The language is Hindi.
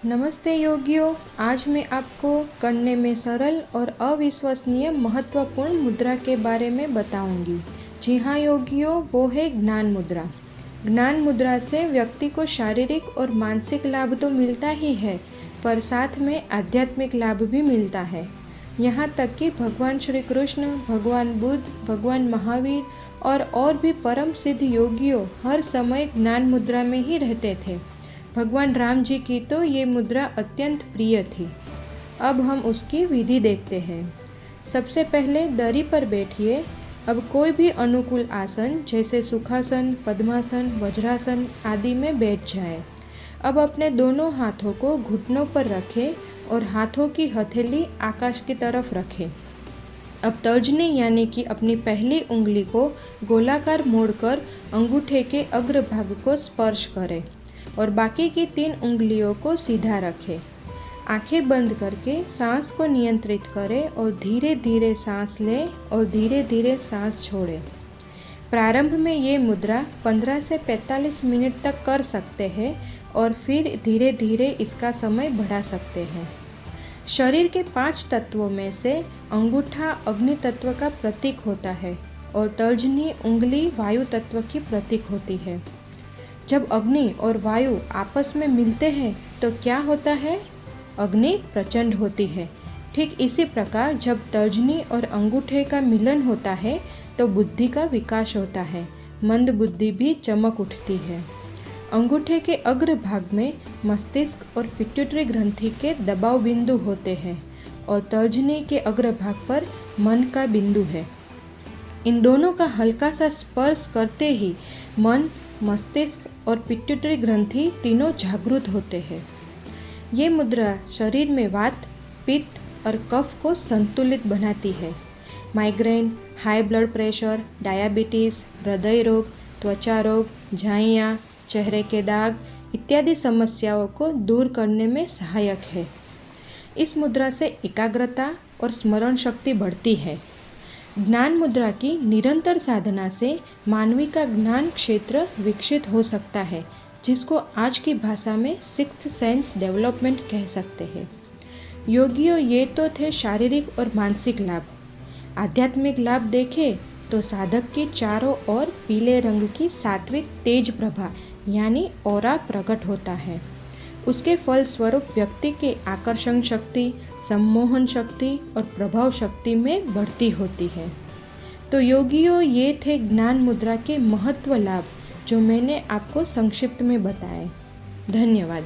नमस्ते योगियों। आज मैं आपको करने में सरल और अविश्वसनीय महत्वपूर्ण मुद्रा के बारे में बताऊंगी। जी हाँ योगियों, वो है ज्ञान मुद्रा। ज्ञान मुद्रा से व्यक्ति को शारीरिक और मानसिक लाभ तो मिलता ही है, पर साथ में आध्यात्मिक लाभ भी मिलता है। यहाँ तक कि भगवान श्री कृष्ण, भगवान बुद्ध, भगवान महावीर और भी परम सिद्ध योगियों हर समय ज्ञान मुद्रा में ही रहते थे। भगवान राम जी की तो ये मुद्रा अत्यंत प्रिय थी। अब हम उसकी विधि देखते हैं। सबसे पहले दरी पर बैठिए। अब कोई भी अनुकूल आसन जैसे सुखासन, पद्मासन, वज्रासन आदि में बैठ जाए। अब अपने दोनों हाथों को घुटनों पर रखें और हाथों की हथेली आकाश की तरफ रखें। अब तर्जनी यानी कि अपनी पहली उंगली को गोलाकार मोड़कर अंगूठे के अग्रभाग को स्पर्श करें और बाकी की 3 उंगलियों को सीधा रखें। आंखें बंद करके सांस को नियंत्रित करें और धीरे धीरे सांस लें और धीरे धीरे सांस छोड़ें। प्रारंभ में ये मुद्रा 15 से 45 मिनट तक कर सकते हैं और फिर धीरे धीरे इसका समय बढ़ा सकते हैं। शरीर के 5 तत्वों में से अंगूठा अग्नि तत्व का प्रतीक होता है और तर्जनी उंगली वायु तत्व की प्रतीक होती है। जब अग्नि और वायु आपस में मिलते हैं तो क्या होता है? अग्नि प्रचंड होती है। ठीक इसी प्रकार जब तर्जनी और अंगूठे का मिलन होता है तो बुद्धि का विकास होता है, मंद बुद्धि भी चमक उठती है। अंगूठे के अग्र भाग में मस्तिष्क और पिट्यूटरी ग्रंथि के दबाव बिंदु होते हैं और तर्जनी के अग्र भाग पर मन का बिंदु है। इन दोनों का हल्का सा स्पर्श करते ही मन, मस्तिष्क और पिट्यूटरी ग्रंथि तीनों जागृत होते हैं। ये मुद्रा शरीर में वात, पित्त और कफ को संतुलित बनाती है। Migraine, high blood pressure, diabetes, हृदय रोग, त्वचा रोग, झाइयाँ, चेहरे के दाग इत्यादि समस्याओं को दूर करने में सहायक है। इस मुद्रा से एकाग्रता और स्मरण शक्ति बढ़ती है। ज्ञान मुद्रा की निरंतर साधना से मानवी का ज्ञान क्षेत्र विकसित हो सकता है, जिसको आज की भाषा में 6th सेंस डेवलपमेंट कह सकते हैं। योगियों, ये तो थे शारीरिक और मानसिक लाभ। आध्यात्मिक लाभ देखें तो साधक की चारों ओर पीले रंग की सात्विक तेज प्रभा यानी ऑरा प्रकट होता है। उसके फल स्वरूप व्यक्ति के आकर्षण शक्ति, सम्मोहन शक्ति और प्रभाव शक्ति में बढ़ती होती है। तो योगियों, ये थे ज्ञान मुद्रा के महत्व लाभ जो मैंने आपको संक्षिप्त में बताए। धन्यवाद।